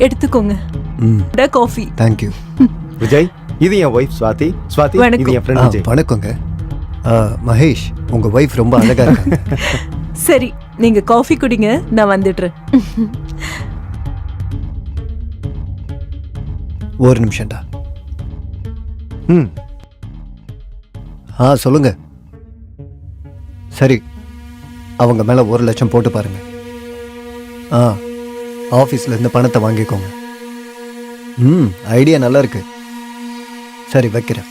எடுத்துக்கோங்க. Coffee. Thank you. Vijay, இது என் wife Swathi. Swathi, இது என் ஃப்ரெண்ட் விஜய். வணக்கங்க. மகேஷ், உங்க ஒய்ஃப் ரொம்ப அழகா இருக்காங்க. சரி, நீங்க காஃபி குடிங்க, நான் வந்துடுறேன். ஒரு நிமிஷம்டா. ம், சொல்லுங்க. சரி, அவங்க மேல 1 லட்சம் போட்டு பாருங்க. ஆஃபீஸ்ல இருந்து பணத்தை வாங்கிக்கோங்க. ஐடியா நல்லா இருக்கு. சரி, வைக்கிறேன்.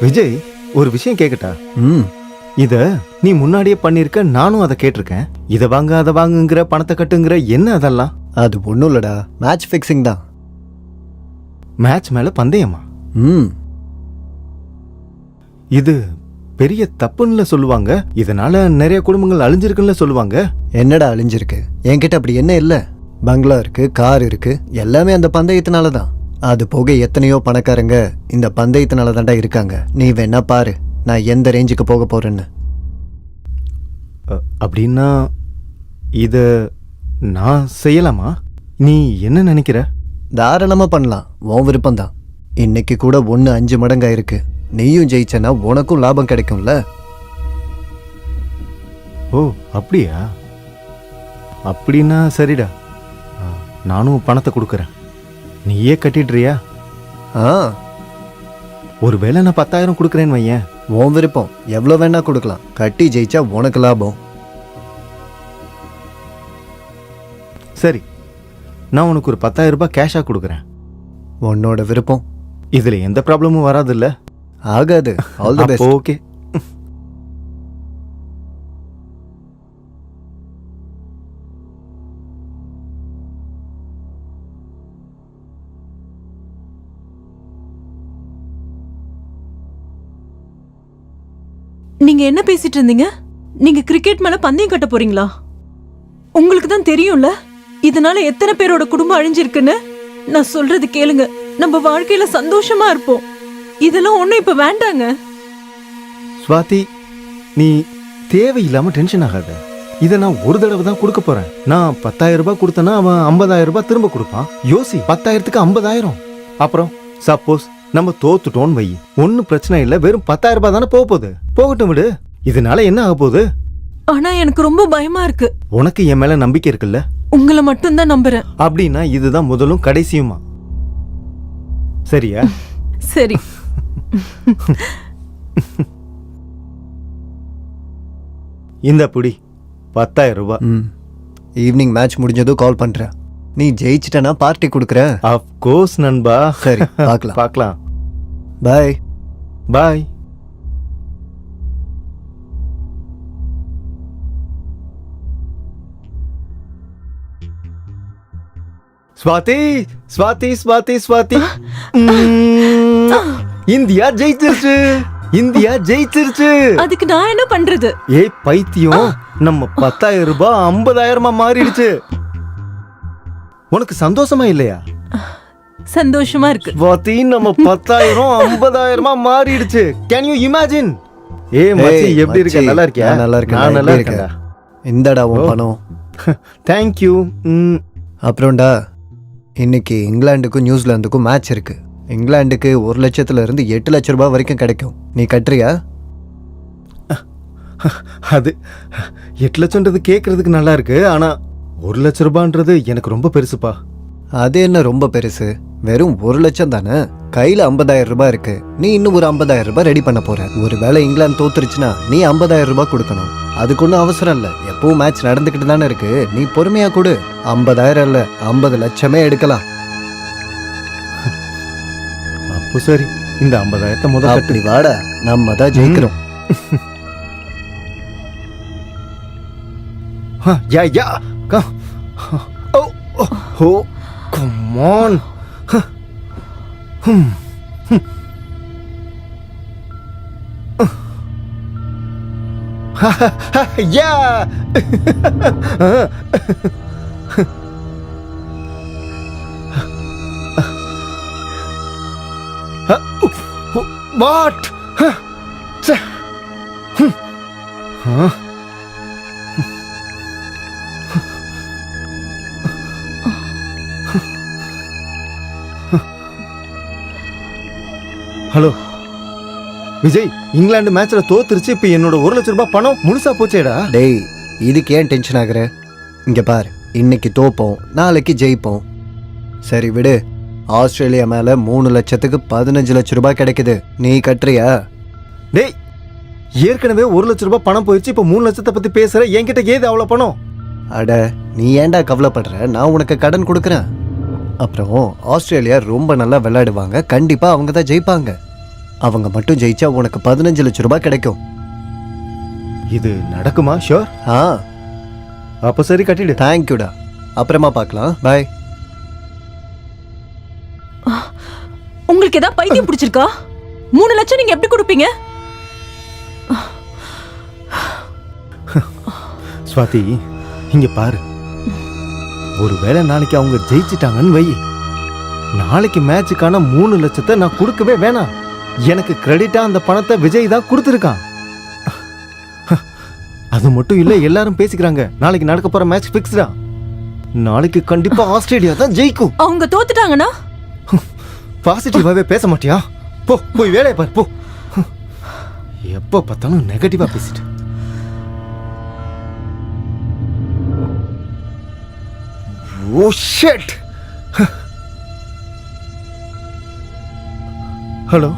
விஜய், ஒரு விஷயம் கேட்கட்டா? இத நீ முன்னாடியே பண்ணிருக்க, நானும் அதை கேட்டிருக்கேன். இதை வாங்க அதை வாங்குங்கிற, பணத்தை கட்டுங்கிற, என்ன அதெல்லாம்? அது ஒன்றும் இல்லடா, மேட்ச் ஃபிக்ஸிங் தான். மேட்ச் மேல பந்தயமா? இது பெரிய தப்புன்னு சொல்லுவாங்க. இதனால நிறைய குடும்பங்கள் அழிஞ்சிருக்குன்னு சொல்லுவாங்க. என்னடா அழிஞ்சிருக்கு? என்கிட்ட அப்படி என்ன இல்ல. பங்களா இருக்கு, கார் இருக்கு, எல்லாமே அந்த பந்தயத்தினால தான். அது போக எத்தனையோ பணக்காரங்க இந்த பந்தயத்தினால தான்டா இருக்காங்க. நீ வேணா பாரு நான் எந்த ரேஞ்சுக்கு போக போறேன்னு. அப்படின்னா இத நான் செய்யலாமா? நீ என்ன நினைக்கிற? தாராளமா பண்ணலாம், உன் விருப்பம் தான். இன்னைக்கு கூட 1.5 மடங்கா இருக்கு. நீயும் ஜெயிச்சனா உனக்கும் லாபம் கிடைக்கும்ல. ஓ, அப்படியா? அப்படின்னா சரிடா, நானும் பணத்தை கொடுக்கறேன். நீயே கட்டிடுறியா? ஒருவேளை நான் 10,000 கொடுக்குறேன்னு வையேன். உன் விருப்பம், எவ்வளோ வேணா கொடுக்கலாம். கட்டி ஜெயிச்சா உனக்கு லாபம். சரி, நான் உனக்கு ஒரு 10,000 ரூபாய் கேஷா கொடுக்குறேன். உன்னோட விருப்பம். இதுல எந்த ப்ராப்ளமும் வராது இல்ல? ஆகாது. All the best. ஓகே. நீங்க என்ன பேசிட்டு இருந்தீங்க? நீங்க கிரிக்கெட் மேல பந்தயம் கட்ட போறீங்களா? உங்களுக்கு தான் தெரியும்ல இதனால எத்தனை பேரோட குடும்பம் அழிஞ்சிருக்குன்னு. நான் சொல்றது கேளுங்க, நம்ம வாழ்க்கையில சந்தோஷமா இருப்போம். இதெல்லாம் ஒண்ணும் இப்ப வேண்டாங்க. ஸ்வாதி, நீ தேவையில்லாம டென்ஷன் ஆகாத. இதை நான் ஒரு தடவை தான் கொடுக்க போறேன். நான் 10,000 ரூபாய் கொடுத்தனா அவன் 50,000 ரூபாய் திரும்ப கொடுப்பான். யோசி, 10,000க்கு 50,000. அப்புறம் சப்போஸ் நம்ம தோத்துட்டோன்னு வை, ஒன்னும் பிரச்சனை இல்ல. வெறும் 10,000 ரூபாய் தானே போக போகுது. போகட்டும், விடு. இதனால என்ன ஆக போகுது? ஆனா எனக்கு ரொம்ப பயமா இருக்கு. உனக்கு என் மேல நம்பிக்கை இருக்குல்ல? உங்களை மட்டும் தான் நம்புறேன். அப்படின்னா இதுதான் முதலும் கடைசியுமா? சரியா? சரி. இந்த புடி 10,000 ரூபாய். ஈவினிங் மேட்ச் முடிஞ்சதும் கால் பண்றேன். நீ ஜெயிச்சிட்டனா பார்ட்டி கொடுக்குற? ஆஃப் கோர்ஸ் நண்பா. சரி, பார்க்கலாம். பார்க்கலாம். பாய். பாய். ஸ்வாதி, ஸ்வாதி, ஸ்வாதி, ஸ்வாதி. இந்தியா ஜெயிச்சிருச்சு. இந்தியா ஜெயிச்சிருச்சு. அதுக்கு நான் என்ன பண்றது? ஏய் பைத்தியம், நம்ம 10,000 ரூபாய் 50,000 மாறிடுச்சு. உனக்கு சந்தோஷமா இல்லையா? சந்தோஷமா இருக்கு. ஸ்வாதி, நம்ம 10,000 50,000 மாறிடுச்சு. Can you imagine? ஏய் மச்சி, எப்படி இருக்க? நல்லா இருக்கியா? நல்லா இருக்கேன். நான் நல்லா இருக்கேன்டா. இந்தடா உன் பணம். Thank you. அப்புறம்டா, இன்னைக்கு இங்கிலாந்துக்கும் நியூசிலாந்துக்கும் மேட்ச் இருக்கு. இங்கிலாந்துக்கு 1 லட்சத்துல இருந்து 8 லட்சம் ரூபாய் வரைக்கும் கிடைக்கும். நீ கட்டுறியா? அது 8 லட்சம்ன்றது கேட்கறதுக்கு நல்லா இருக்கு. ஆனா 1 லட்சம் ரூபான்றது எனக்கு ரொம்ப பெருசுப்பா. அது என்ன ரொம்ப பெருசு? வெறும் 1 லட்சம் தானே. கையில 50,000 ரூபாய் இருக்கு. நீ இன்னும் ஒரு 50,000 ரூபாய் ரெடி பண்ண போற. ஒருவேளை இங்கிலாந்து தோத்துருச்சுன்னா நீ 50,000 ரூபாய் கொடுக்கணும். அதுக்கு ஒன்றும் அவசரம் இல்லை. எப்பவும் மேட்ச் நடந்துக்கிட்டு தானே இருக்கு. நீ பொறுமையா கொடு. 50,000 இல்ல, 50 லட்சமே எடுக்கலாம். அப்போ சரி, இந்த 50,000 முதல்ல அப்படி வாடா, நம்ம தான் ஜெயிக்கிறோம். Yeah yeah come. Oh oh come on. Yeah. What? Huh? Hello Vijay, England மேட்ச்ல தோத்துருச்சு. இப்ப என்னோட 1 லட்சம் ரூபாய் பணம் முழுசா போச்சேடா. டேய், இதுக்கு ஏன் டென்ஷன் ஆகுற? இங்க பார், இன்னைக்கு தோப்போம், நாளைக்கு ஜெயிப்போம். சரி விடு. ஆஸ்திரேலியா மேல 3 லட்சத்துக்கு 15 லட்சம் ரூபாய் கிடைக்குது. நீ கட்டுறியா? டேய், ஏற்கனவே 1 லட்சம் ரூபாய் பணம் போயிடுச்சு. இப்ப 3 லட்சத்தை பத்தி பேசுற. என்கிட்ட ஏது அவ்வளவு பணம்? அட, நீ ஏன்டா கவலைப்படுற? நான் உனக்கு கடன் கொடுக்குறேன். அப்புறம் ஆஸ்திரேலியா ரொம்ப நல்லா விளையாடுவாங்க. கண்டிப்பா அவங்க தான் ஜெயிப்பாங்க. அவங்க மட்டும் ஜெயிச்சா உனக்கு 15 லட்சம் ரூபாய் கிடைக்கும். இது நடக்குமா? ஷோர். ஆ, அப்ப சரி, கட்டிடு. தேங்க்யூடா. அப்புறமா பார்க்கலாம். பாய். உங்களுக்கு ஏதாவது பைத்தியம் பிடிச்சிருக்கா? 3 லட்சம் நீங்க எப்படி கொடுப்பீங்க? ஸ்வாதி, இங்க பாரு. ஒருவேளை நாளைக்கு அவங்க ஜெயிச்சிட்டாங்கன்னு வை, நாளைக்கு மேட்சுக்கான 3 லட்சத்தை நான் கொடுக்கவே வேணாம். எனக்கு கிரெடிட்டா அந்த பணத்தை விஜய் தான் கொடுத்துருக்கான். அது மட்டும் இல்ல, எல்லாரும் பேசிக்கிறாங்க நாளைக்கு நடக்க போற மேட்ச் பிக்ஸ்டா. நாளைக்கு கண்டிப்பா ஆஸ்திரேலியா தான் ஜெயிக்கும். அவங்க தோத்துட்டாங்கன்னா? பாசிட்டிவாவே பேச மாட்டியா? போ, போய் வேலையை பாரு, போ. எப்ப பார்த்தாலும் நெகட்டிவா பேசிட்டு. Oh shit. Hello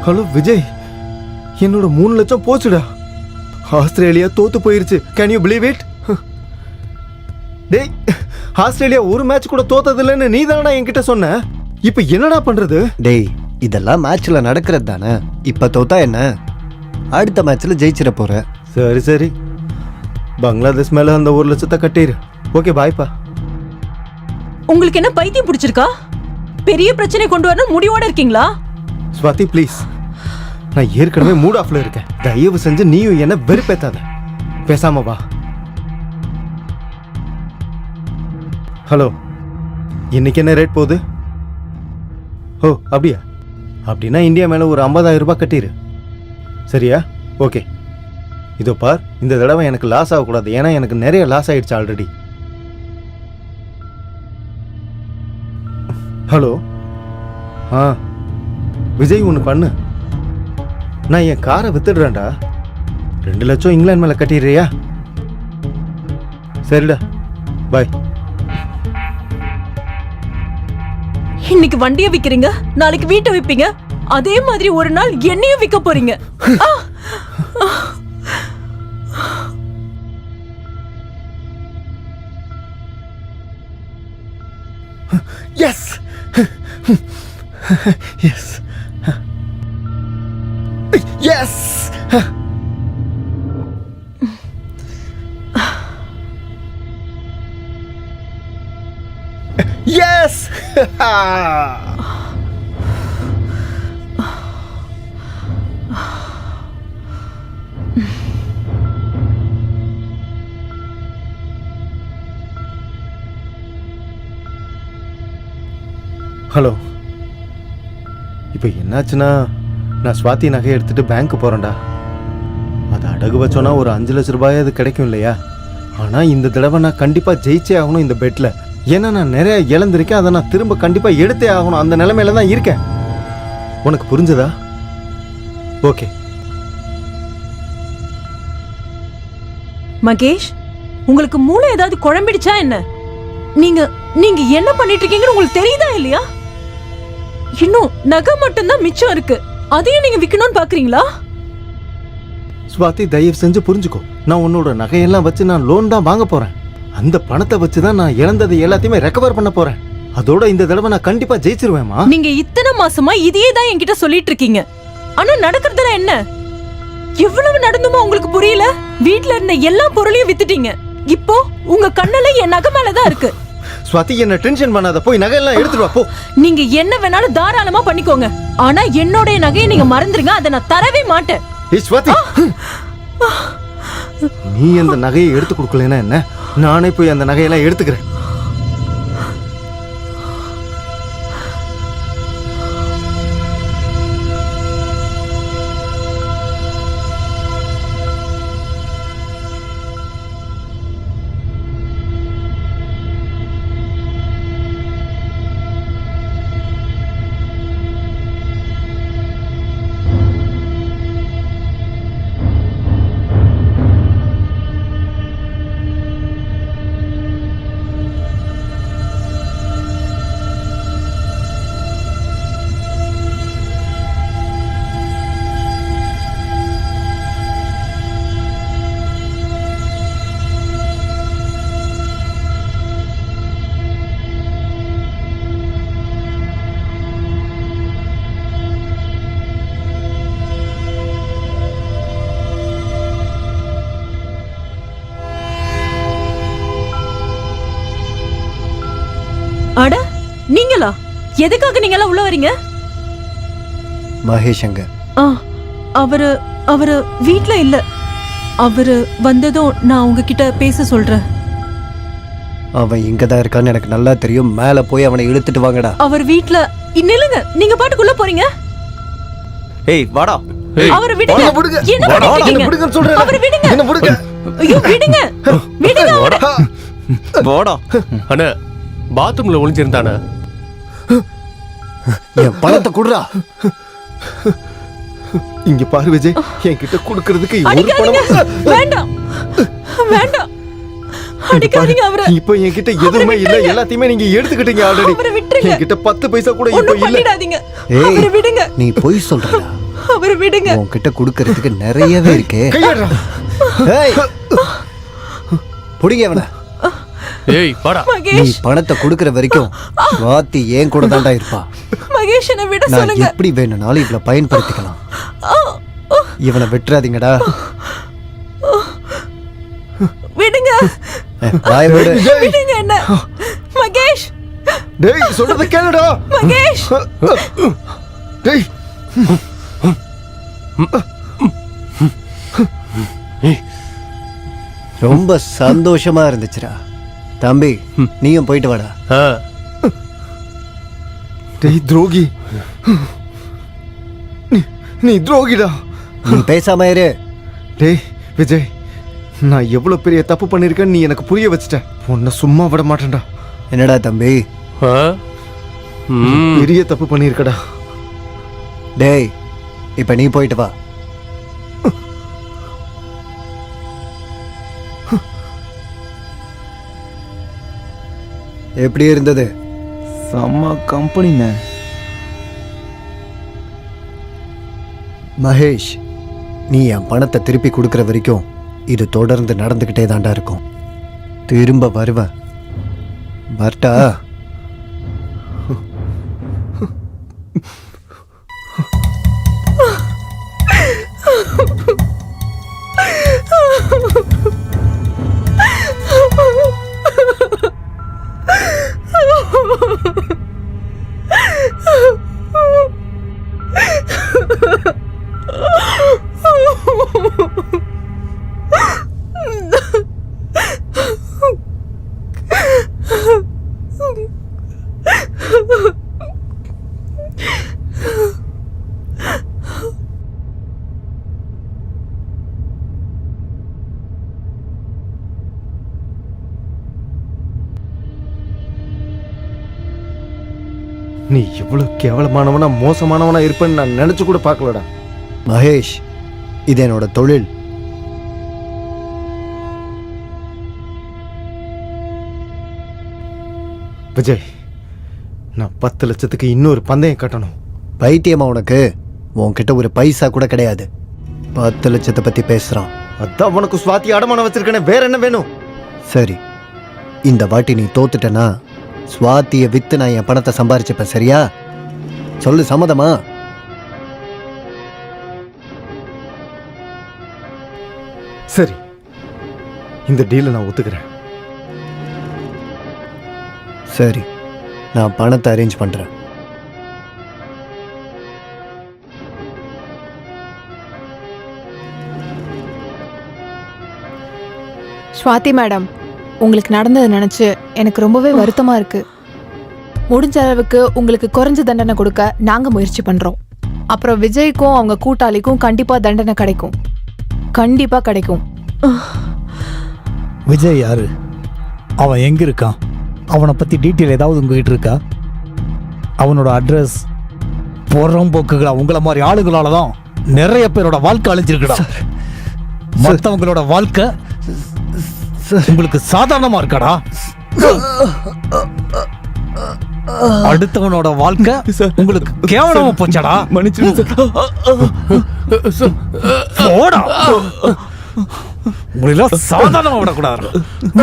hello Vijay, என்னோட 3 லட்சம் போச்சுடா. ஆஸ்திரேலியா தோத்து போயிருச்சு. Can you believe it? டேய், ஆஸ்திரேலியா ஒரு மேட்ச் கூட தோத்ததில்லைன்னு நீ தானடா என்கிட்ட சொன்ன. இப்ப என்னடா பண்றது? டேய், இதெல்லாம் மேட்ச்ல நடக்கிறது தானே. இப்ப தோத்தா என்ன, அடுத்த மேட்ச்ல ஜெயிச்சிட போற. சரி சரி, பங்களாதேஷ் மேல அந்த 1 லட்சத்தை கட்டிரு. ஓகே, பாய்ப்பா. உங்களுக்கு என்ன பைத்தியம் பிடிச்சிருக்கா? பெரிய பிரச்சனை கொண்டு வரணும் முடிவோட இருக்கீங்களா? ஸ்வாதி ப்ளீஸ், நான் ஏற்கனவே மூட் ஆஃப்ல இருக்கேன். தயவு செஞ்சு நீயும் என்ன வெறுப்பேத்தாத. பேசாம வா. ஹலோ, இன்னைக்கு என்ன ரேட் போகுது? ஓ அப்படியா? அப்படின்னா இந்தியா மேல ஒரு 50,000 ரூபாய் கட்டிரு. சரியா? ஓகே. இதோ பார், இந்த தடவை எனக்கு லாஸ் ஆகக்கூடாது. ஏன்னா எனக்கு நிறைய லாஸ் ஆயிடுச்சு ஆல்ரெடி. ஹலோ. ஆ விஜய், ஒன்று பண்ணு. நான் என் காரை வித்துடுறேன்டா. 2 லட்சம் இங்கிலாந்து மேலே கட்டிடுறியா? சரிடா, பாய். இன்னைக்கு வண்டியை விக்கிறீங்க, நாளைக்கு வீட்டை விப்பீங்க. அதே மாதிரி ஒரு நாள் என்னையும் விற்க போறீங்க. Yes yes yes. Yes. Hello. இப்போ என்னாச்சுன்னா, நான் ஸ்வாதி நகையை எடுத்துட்டு பேங்க்கு போறேன்டா. அதை அடகு வச்சோன்னா ஒரு 5 லட்சம் ரூபாய் அது கிடைக்கும் இல்லையா? ஆனா இந்த தடவை நான் கண்டிப்பா ஜெயிச்சே ஆகணும் இந்த பெட்ல. ஏன்னா நான் நிறைய இழந்திருக்கேன். அதை நான் திரும்ப கண்டிப்பா எடுத்தே ஆகணும். அந்த நிலைமையில தான் இருக்கேன். உனக்கு புரிஞ்சதா? ஓகே. மகேஷ், உங்களுக்கு மூளை ஏதாவது குழம்பிடுச்சா என்ன? நீங்க நீங்க என்ன பண்ணிட்டு இருக்கீங்கன்னு உங்களுக்கு தெரியுதா இல்லையா? இன்னும் நகை மட்டும்தான் மிச்சம் இருக்கு. அதையும் நீங்க விக்கணும்னு பாக்குறீங்களா? ஸ்வாதி, தயவு செஞ்சு புரிஞ்சுக்கோ. நான் உன்னோட நகையெல்லாம் வச்சு நான் லோன் தான் வாங்க போறேன். அந்த பணத்தை வச்சு தான் நான் இழந்தது எல்லாத்தையுமே ரெக்கவர் பண்ண போறேன். அதோட இந்த தடவை நான் கண்டிப்பா ஜெயிச்சிருவேமா. நீங்க இத்தனை மாசமா இதையே தான் என்கிட்ட சொல்லிட்டு இருக்கீங்க. ஆனா நடக்கிறதுல என்ன? எவ்வளவு நடந்துமோ உங்களுக்கு புரியல? வீட்ல இருந்த எல்லா பொருளையும் வித்துட்டீங்க. இப்போ உங்க கண்ணுல என் நகை மேலதான் இருக்கு. ஸ்வாதி, என்ன டென்ஷன் பண்ணாத. போய் நகையெல்லாம் எடுத்துட்டு வா, போ. நீங்க என்ன வேணாலும் தாராளமா பண்ணிக்கோங்க. ஆனா என்னோட நகையை நீங்க மறந்துருங்க. அதை நான் தரவே மாட்டேன். ஏய் ஸ்வாதி, நீ அந்த நகையை எடுத்து கொடுக்கலன்னா என்ன? நானே போய் அந்த நகையெல்லாம் எடுத்துக்கிறேன். அட நீங்களா? எதுக்காக நீங்க எல்லாம் உள்ள வரீங்க? மகேஷ் அங்க. அவரு அவரு வீட்ல இல்ல. அவரு வந்ததும் நான் உங்ககிட்ட பேச சொல்றேன். அவன் இங்கதான் இருக்கான்னு எனக்கு நல்லா தெரியும். மேல போய் அவனை இழுத்துட்டு வாங்கடா. அவர் வீட்ல நில்லுங்க. நீங்க பாட்டுக்குள்ள போறீங்க. ஏய் வாடா. அவரை விடுங்க. என்ன பண்ணிட்டு இருக்கீங்க? அவரை விடுங்க. என்ன விடுங்க? ஐயோ விடுங்க. விடுங்க அவரை. வாடா. அண்ணா பாத்ரூம்ல ஒளிஞ்சிருந்தானே. என் பணத்தை குடுறா. இங்க பாரு விஜய், என்கிட்ட கொடுக்கிறதுக்கு ஒரு அடிக்காதீங்க. பணம் வேண்டாம் வேண்டாம். அடிக்காதீங்க அவரை. இப்போ என்கிட்ட எதுவுமே இல்ல, எல்லாத்தையுமே நீங்க எடுத்துக்கிட்டீங்க ஆல்ரெடி. அவரை விட்டுருங்க. என்கிட்ட 10 பைசா கூட இப்போ ஒண்ணும் இல்ல. பண்ணிடாதீங்க. ஏய், அவரை விடுங்க. நீ பொய் சொல்றடா. அவரை விடுங்க. உன்கிட்ட கொடுக்கறதுக்கு நிறையவே இருக்கே. கையடா. ஏய், புடிங்க அவனை. ஏய் வாடா. நீ மகேஷ், பணத்தை கொடுக்கற வரைக்கும் சுவாதி ஏன் கூட தாண்டா இருப்பா. மகேஷ் என்ன விட நான் சொல்லுங்க. எப்படி வேணும்னாலும் இவளை பயன்படுத்திக்கலாம். இவனை விட்டுறாதீங்கடா. விடுங்க. வாய விடு. விடுங்க என்ன. மகேஷ், டேய் சொல்றத கேளுடா. மகேஷ். டேய் ரொம்ப சந்தோஷமா இருந்துச்சுடா தம்பி. நீயும் போயிட்டு வாடா. ஆ. டேய் துரோகி, நீ துரோகிடா. நீ பேசாம இரு. டேய் விஜய், நான் எவ்வளவு பெரிய தப்பு பண்ணிருக்கேன்னு நீ எனக்கு புரிய வச்சிட்ட. உன்னை சும்மா விட மாட்டேன்டா. என்னடா தம்பி? ஆ. ம். பெரிய தப்பு பண்ணிருக்கடா. டேய், இப்ப நீ போயிட்டு வா. எப்படி இருந்தது? செம்ம கம்பெனிண்ணே. மகேஷ், நீ என் பணத்தை திருப்பி கொடுக்கற வரைக்கும் இது தொடர்ந்து நடந்துகிட்டே தாண்டா இருக்கும். திரும்ப வருவேன். வரட்டா? நீ இவ்வளவு கேவலமானவனா மோசமானவனா இருப்பேன்னு நான் நினைச்சு கூட பார்க்கலடா. மகேஷ், இது என்னோட தொழில். விஜய், நான் 10 லட்சத்துக்கு இன்னொரு பந்தயம் கட்டணும். பைத்தியமா உனக்கு? உன்கிட்ட ஒரு பைசா கூட கிடையாது. 10 லட்சத்தை பத்தி பேசுறான். அதான் உனக்கு சுவாதி அடமானம் வச்சிருக்கேனே, வேற என்ன வேணும்? சரி, இந்த வாட்டி நீ தோத்துட்டனா சுவாத்தியை வித்து நான் என் பணத்தை சம்பாரிச்சுப்பேன். சரியா? சொல்லு, சம்மதமா? சரி, இந்த டீலை நான் ஒத்துக்கிறேன். சரி, நான் பணத்தை அரேஞ்ச் பண்றேன். ஸ்வாதி மேடம், உங்களுக்கு நடந்ததை நினைச்சு எனக்கு ரொம்பவே வருத்தமா இருக்கு. முடிஞ்ச அளவுக்கு உங்களுக்கு குறைஞ்ச தண்டனை கொடுக்க நாங்க முயற்சி பண்றோம். அப்புறம் விஜய்க்கும் அவங்க கூட்டாளிக்கும் கண்டிப்பா தண்டனை கிடைக்கும். கண்டிப்பா கிடைக்கும். விஜய் யாரு? அவன் எங்க இருக்கான்? அவனை பத்தி டீட்டெயில் ஏதாவது உங்ககிட்ட இருக்கா? அவனோட அட்ரஸ்? புறம்போக்குகளா உங்களை மாதிரி ஆளுகளால தான் நிறைய பேரோட வாழ்க்கை அழிஞ்சிருக்குடா. மற்றவங்களோட வாழ்க்கை உங்களுக்கு சாதாரணமா இருக்காடா. அடுத்தவனோட வாழ்க்கை உங்களுக்கு கேவலமா போச்சாடா. போடா. உங்களெல்லாம் சாதாரணமா விடக்கூடாது.